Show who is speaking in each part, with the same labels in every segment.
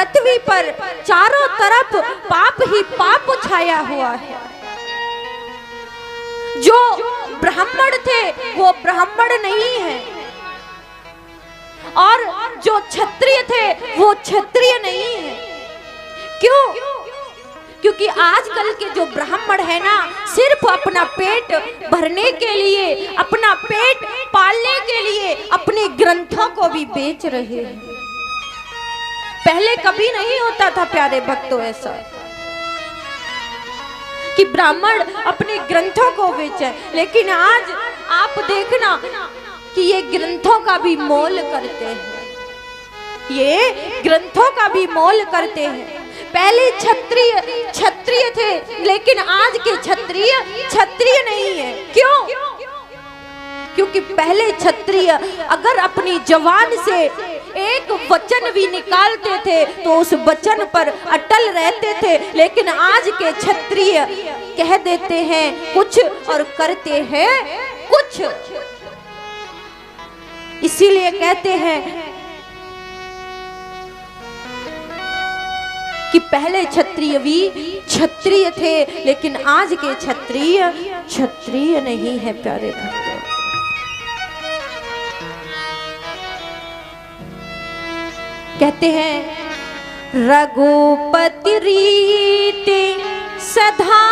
Speaker 1: पृथ्वी पर चारों तरफ पाप ही पाप छाया हुआ है। जो ब्राह्मण थे वो ब्राह्मण नहीं है, और जो क्षत्रिय थे वो क्षत्रिय नहीं है। क्यों? क्योंकि आजकल के जो ब्राह्मण है ना, सिर्फ अपना पेट भरने के लिए, अपना पेट पालने के लिए अपने ग्रंथों को भी बेच रहे हैं। पहले कभी नहीं होता था प्यारे भक्तों ऐसा कि ब्राह्मण अपने ग्रंथों को बेचे, लेकिन आज आप देखना कि ये ग्रंथों का भी मोल करते हैं, ये ग्रंथों का भी मोल करते हैं। पहले क्षत्रिय थे, लेकिन आज के क्षत्रिय नहीं है। क्यों? क्योंकि पहले क्षत्रिय अगर अपनी जबान से एक वचन भी निकालते थे तो उस वचन पर अटल रहते थे, लेकिन आज के क्षत्रिय कह देते हैं कुछ और करते हैं कुछ। इसीलिए कहते हैं कि पहले क्षत्रिय भी क्षत्रिय थे, लेकिन आज के क्षत्रिय नहीं है प्यारे भक्तों। कहते हैं रघुपति रीति सदा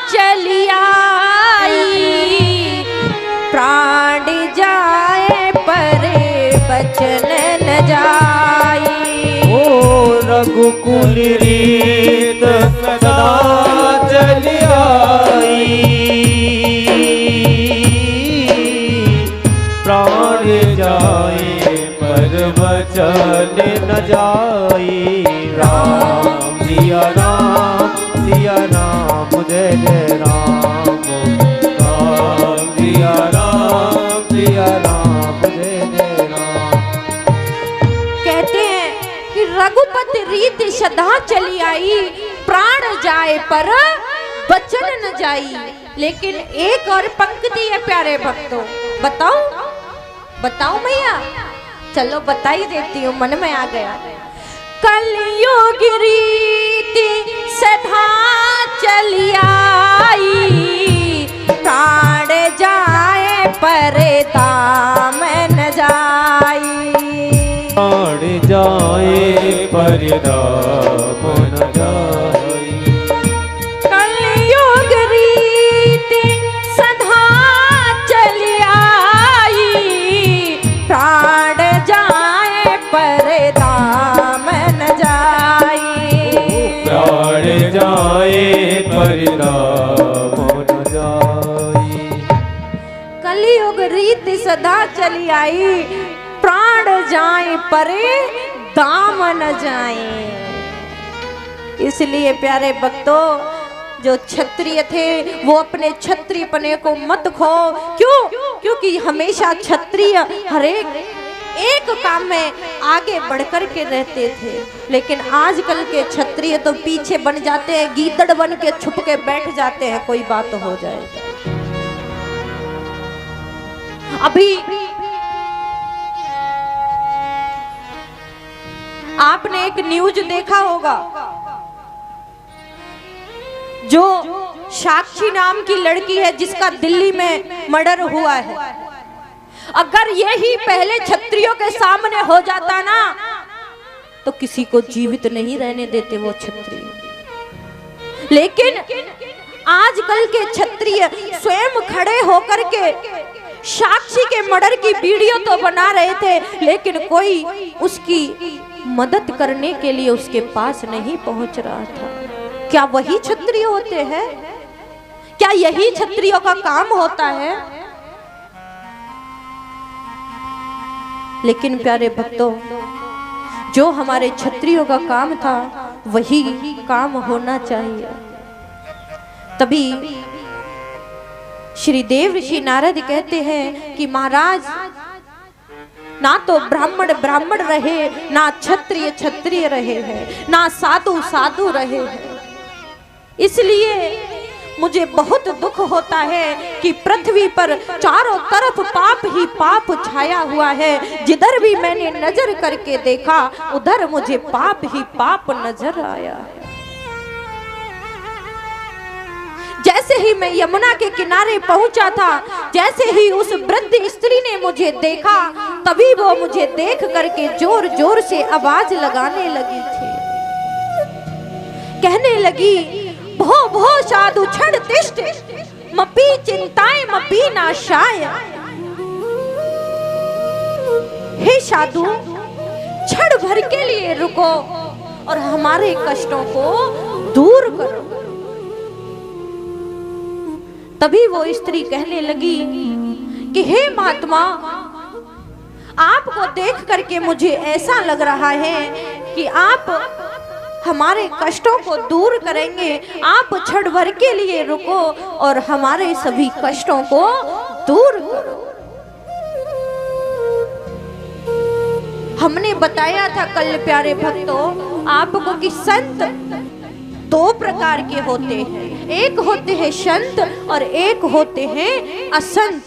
Speaker 1: चली आई, प्राण जाए परे बचन न जाई।
Speaker 2: रघुकुल रीत सदा चली आई, प्राण जाए पर बचन न जाई। राम सिया राम जय जय राम, राम सिया राम जय जय राम।
Speaker 1: कहते हैं कि रघुपति रीति सदा चली आई, प्राण जाए पर बचन न जाई। लेकिन एक और पंक्ति है प्यारे भक्तों, बताओ मैया, चलो बता ही देती हूँ, मन में आ गया। कलयुग रीति सदा चली आई, प्राण जाए पर दाम न जाई।
Speaker 2: प्राण जाए पर दाम न जाई।
Speaker 1: कलयुग रीति सदा चली आई, प्राण जाए पर दाम न जाई।
Speaker 2: प्राण जाए पर दाम न जाई।
Speaker 1: कलयुग रीति सदा चली आई, प्राण जाए परे दाम न जाए। इसलिए प्यारे भक्तों, जो क्षत्रिय थे वो अपने क्षत्रियपने को मत खो। क्यों? क्योंकि हमेशा क्षत्रिय हर एक काम में आगे बढ़कर के रहते थे, लेकिन आजकल के क्षत्रिय तो पीछे बन जाते हैं, गीदड़ बन के छुप के बैठ जाते हैं, कोई बात हो जाए। अभी आपने एक न्यूज देखा होगा, जो साक्षी नाम की लड़की है जिसका दिल्ली में मर्डर हुआ है। अगर यही पहले क्षत्रियों के सामने हो जाता ना, तो किसी को जीवित नहीं रहने देते वो क्षत्रिय। लेकिन आजकल के क्षत्रिय स्वयं खड़े होकर के साक्षी के मर्डर की वीडियो तो बना रहे थे, लेकिन कोई उसकी मदद करने के लिए उसके पास नहीं पहुंच रहा था। क्या वही क्षत्रिय होते हैं? क्या यही क्षत्रियों का काम होता है? लेकिन प्यारे भक्तों, जो हमारे क्षत्रियों का काम था वही काम होना चाहिए। तभी श्री देव ऋषि नारद कहते हैं कि महाराज, ना तो ब्राह्मण ब्राह्मण रहे, ना क्षत्रिय क्षत्रिय रहे हैं, ना साधु साधु रहे हैं। इसलिए मुझे बहुत दुख होता है कि पृथ्वी पर चारों तरफ पाप ही पाप छाया हुआ है। जिधर भी मैंने नजर करके देखा उधर मुझे पाप ही पाप नजर आया। जैसे ही मैं यमुना के किनारे पहुंचा था, जैसे ही उस वृद्ध स्त्री ने मुझे देखा, तभी वो मुझे देख करके जोर जोर से आवाज लगाने लगी थी। कहने लगी, भो भो साधु छड़ तिष्ठ, मपी चिंताएं मपी नाशाय। हे साधु, क्षण भर के लिए रुको और हमारे कष्टों को दूर करो। तभी वो स्त्री कहने लगी कि हे महात्मा, आपको देख करके मुझे ऐसा लग रहा है कि आप हमारे कष्टों को दूर करेंगे। आप क्षण भर के लिए रुको और हमारे सभी कष्टों को दूर करो। हमने बताया था कल प्यारे भक्तों आपको कि संत दो प्रकार के होते हैं, एक होते हैं संत और एक होते हैं असंत।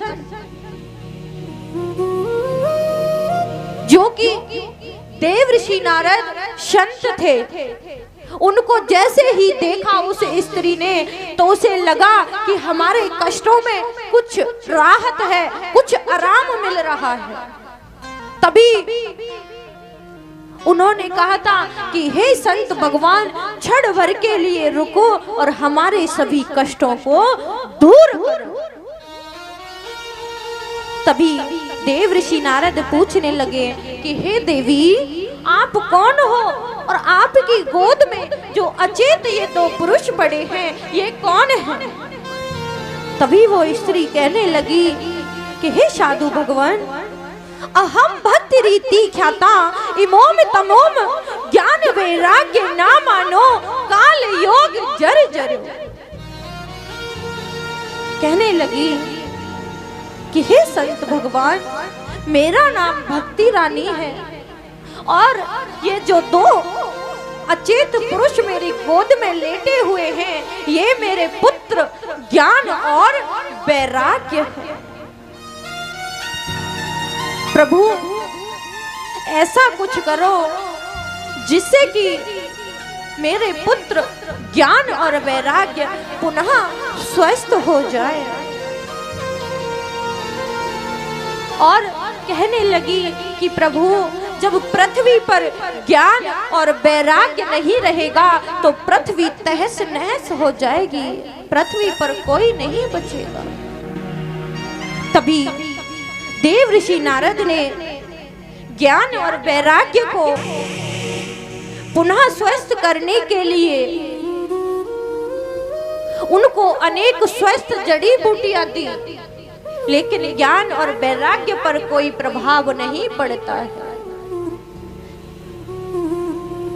Speaker 1: जो कि देव ऋषि नारद संत थे। उनको जैसे ही देखा उस स्त्री ने तो उसे लगा कि हमारे कष्टों में कुछ राहत है, कुछ आराम मिल रहा है। तभी उन्होंने कहा था कि हे संत भगवान, क्षण भर के लिए रुको और हमारे सभी कष्टों को दूर करो। तभी देव ऋषि नारद पूछने लगे कि हे देवी, आप कौन हो और आपकी गोद में जो अचेत ये दो पुरुष पड़े हैं ये कौन है? तभी वो स्त्री कहने लगी कि हे साधु भगवान, अहम भक्ति रीति ख्याता इमोम तमोम ज्ञान वैराग्य ना मानो काल योग जर जर। कहने लगी कि हे संत भगवान, मेरा नाम भक्ति रानी है और ये जो दो अचेत पुरुष मेरी गोद में लेटे हुए हैं ये मेरे पुत्र ज्ञान और वैराग्य है। प्रभु, ऐसा कुछ करो जिससे कि मेरे पुत्र ज्ञान और वैराग्य पुनः स्वस्थ हो जाए। और कहने लगी कि प्रभु, जब पृथ्वी पर ज्ञान और वैराग्य नहीं रहेगा तो पृथ्वी तहस नहस हो जाएगी, पृथ्वी पर कोई नहीं बचेगा। तभी देव ऋषि नारद ने ज्ञान और वैराग्य को पुनः स्वस्थ करने के लिए उनको अनेक स्वस्थ जड़ी बूटियां दी, लेकिन ज्ञान और वैराग्य पर कोई प्रभाव नहीं पड़ता है।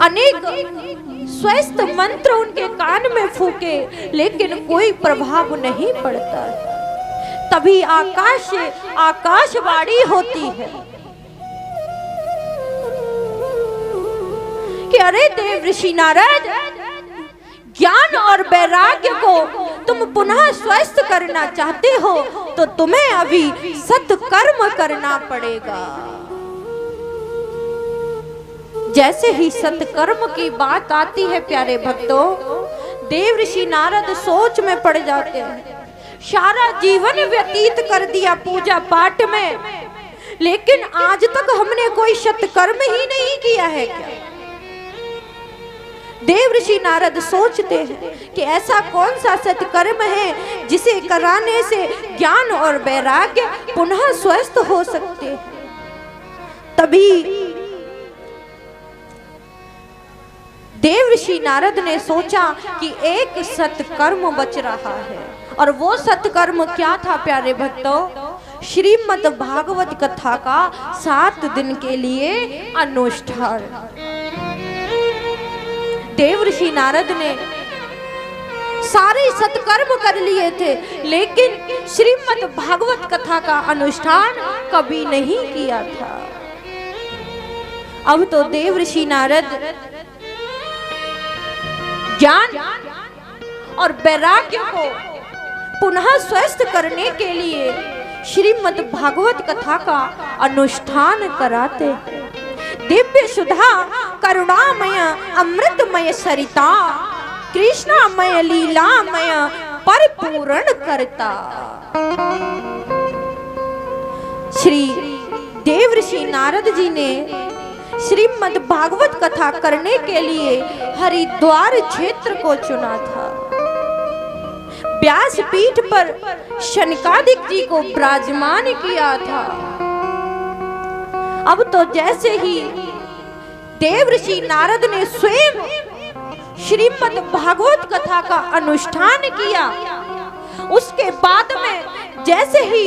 Speaker 1: अनेक स्वस्थ मंत्र उनके कान में फूके लेकिन कोई प्रभाव नहीं पड़ता है। तभी आकाश से आकाशवाणी होती है कि अरे देव ऋषि नारद, ज्ञान और वैराग्य को तुम पुनः स्वस्थ करना चाहते हो तो तुम्हें अभी सत्कर्म करना पड़ेगा। जैसे ही सत्कर्म की बात आती है प्यारे भक्तों, देव ऋषि नारद सोच में पड़ जाते हैं। सारा जीवन व्यतीत कर दिया पूजा पाठ में, लेकिन आज तक हमने कोई सत्कर्म ही नहीं किया है क्या? देव ऋषि नारद सोचते हैं कि ऐसा कौन सा सत्कर्म है जिसे कराने से ज्ञान और वैराग्य पुनः स्वस्थ हो सकते हैं। तभी देव ऋषि नारद ने सोचा कि एक सत्कर्म बच रहा है, और वो सत्कर्म क्या था प्यारे भक्तों? श्रीमद् भागवत कथा का 7 दिन के लिए अनुष्ठान। देव ऋषि नारद ने सारे सत्कर्म कर लिए थे, लेकिन श्रीमद् भागवत कथा का अनुष्ठान कभी नहीं किया था। अब तो देव ऋषि नारद ज्ञान और वैराग्य को पुनः स्वस्थ करने के लिए श्रीमद् भागवत कथा का अनुष्ठान कराते हैं। दिव्य सुधा करुणामय अमृतमय सरिता कृष्णामय लीलामय परिपूर्ण करता। श्री देवर्षि नारद जी ने श्रीमद् भागवत कथा करने के लिए हरिद्वार क्षेत्र को चुना था। व्यास पीठ पर शनकादिक जी को विराजमान किया था। अब तो जैसे ही देवर्षि नारद ने स्वयं श्रीमद् भागवत कथा का अनुष्ठान किया, उसके बाद में जैसे ही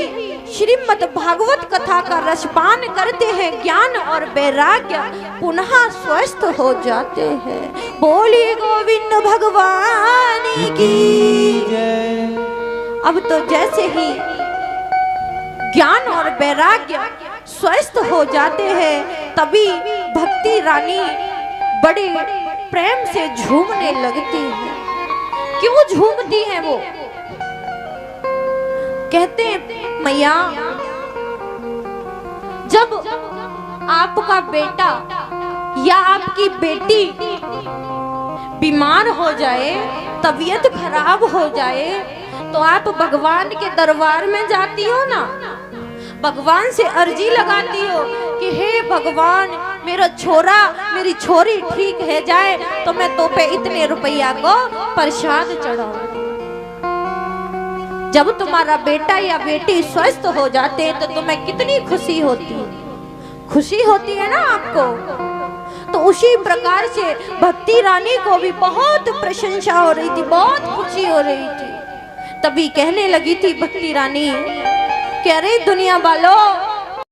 Speaker 1: श्रीमद् भागवत कथा का रसपान करते हैं, ज्ञान और वैराग्य पुनः स्वस्थ हो जाते हैं। बोलिए गोविंद भगवान की जय। अब तो जैसे ही ज्ञान और वैराग्य स्वस्थ हो जाते हैं, तभी भक्ति रानी बड़े प्रेम से झूमने लगती है। क्यों झूमती हैं वो? कहते हैं मैया, जब आपका बेटा या आपकी बेटी बीमार हो जाए, तबीयत खराब हो जाए, तो आप भगवान के दरबार में जाती हो ना, भगवान से अर्जी लगाती हो कि हे भगवान, मेरा छोरा मेरी छोरी ठीक है जाए तो मैं तो पे इतने रुपया को प्रसाद चढ़ाऊं। जब तुम्हारा बेटा या बेटी स्वस्थ हो जाते हैं तो तुम्हें कितनी खुशी होती है, खुशी होती है ना आपको। तो उसी प्रकार से भक्ति रानी को भी बहुत प्रशंसा हो रही थी, बहुत खुशी हो रही थी। तभी कहने लगी थी भक्ति रानी, कह रही दुनिया वालों,